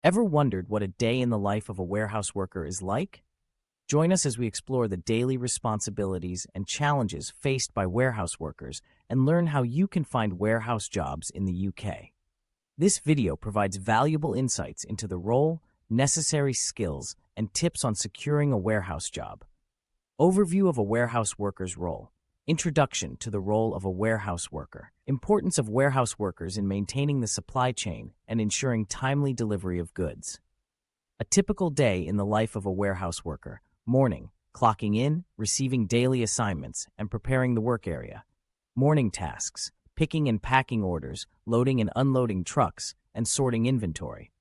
Ever wondered what a day in the life of a warehouse worker is like? Join us as we explore the daily responsibilities and challenges faced by warehouse workers and learn how you can find warehouse jobs in the UK. This video provides valuable insights into the role, necessary skills, and tips on securing a warehouse job. Overview of a warehouse worker's role. Introduction to the role of a warehouse worker. Importance of warehouse workers in maintaining the supply chain and ensuring timely delivery of goods. A typical day in the life of a warehouse worker. Morning, clocking in, receiving daily assignments, and preparing the work area. Morning tasks, picking and packing orders, loading and unloading trucks, and sorting inventory.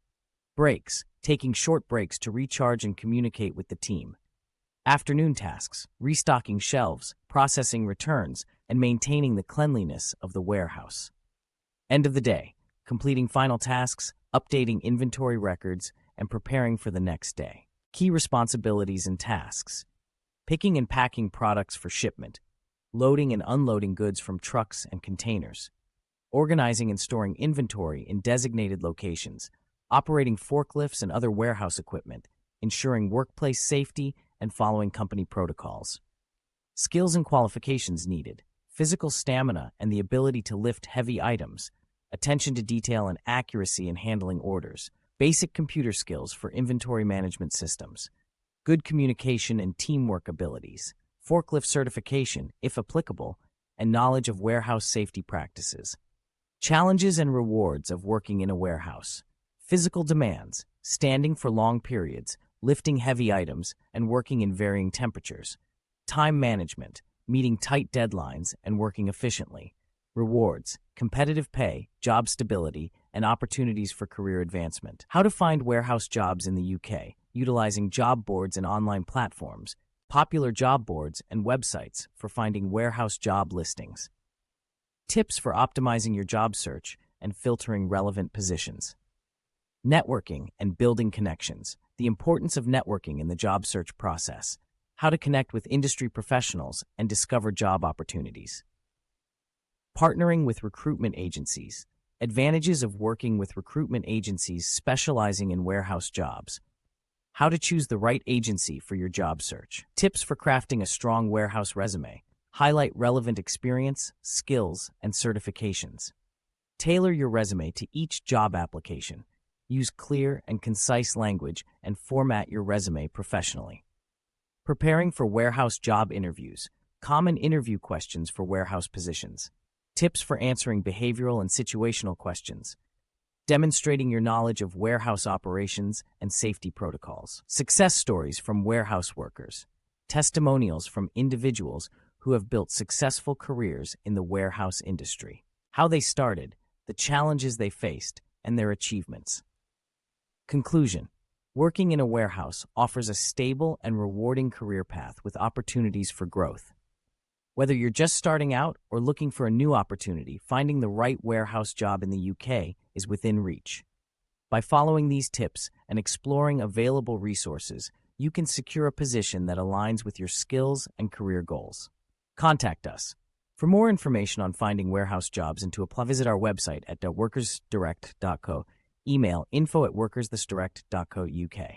Breaks, taking short breaks to recharge and communicate with the team. Afternoon tasks, restocking shelves, processing returns, and maintaining the cleanliness of the warehouse. End of the day, completing final tasks, updating inventory records, and preparing for the next day. Key responsibilities and tasks. Picking and packing products for shipment, loading and unloading goods from trucks and containers, organizing and storing inventory in designated locations, operating forklifts and other warehouse equipment, ensuring workplace safety, and following company protocols. Skills and qualifications needed. Physical stamina and the ability to lift heavy items. Attention to detail and accuracy in handling orders. Basic computer skills for inventory management systems. Good communication and teamwork abilities. Forklift certification, if applicable, and knowledge of warehouse safety practices. Challenges and rewards of working in a warehouse. Physical demands, standing for long periods, lifting heavy items, and working in varying temperatures. Time management, meeting tight deadlines and working efficiently. Rewards, competitive pay, job stability, and opportunities for career advancement. How to find warehouse jobs in the UK, utilizing job boards and online platforms, popular job boards and websites for finding warehouse job listings. Tips for optimizing your job search and filtering relevant positions. Networking and building connections. The importance of networking in the job search process. How to connect with industry professionals and discover job opportunities. Partnering with recruitment agencies. Advantages of working with recruitment agencies specializing in warehouse jobs. How to choose the right agency for your job search. Tips for crafting a strong warehouse resume. Highlight relevant experience, skills, and certifications. Tailor your resume to each job application. Use clear and concise language and format your resume professionally. Preparing for warehouse job interviews. Common interview questions for warehouse positions. Tips for answering behavioral and situational questions. Demonstrating your knowledge of warehouse operations and safety protocols. Success stories from warehouse workers. Testimonials from individuals who have built successful careers in the warehouse industry. How they started, the challenges they faced, and their achievements. Conclusion. Working in a warehouse offers a stable and rewarding career path with opportunities for growth. Whether you're just starting out or looking for a new opportunity, finding the right warehouse job in the UK is within reach. By following these tips and exploring available resources, you can secure a position that aligns with your skills and career goals. Contact us. For more information on finding warehouse jobs and to apply, visit our website at workersdirect.co. Email info@workersdirect.co.uk.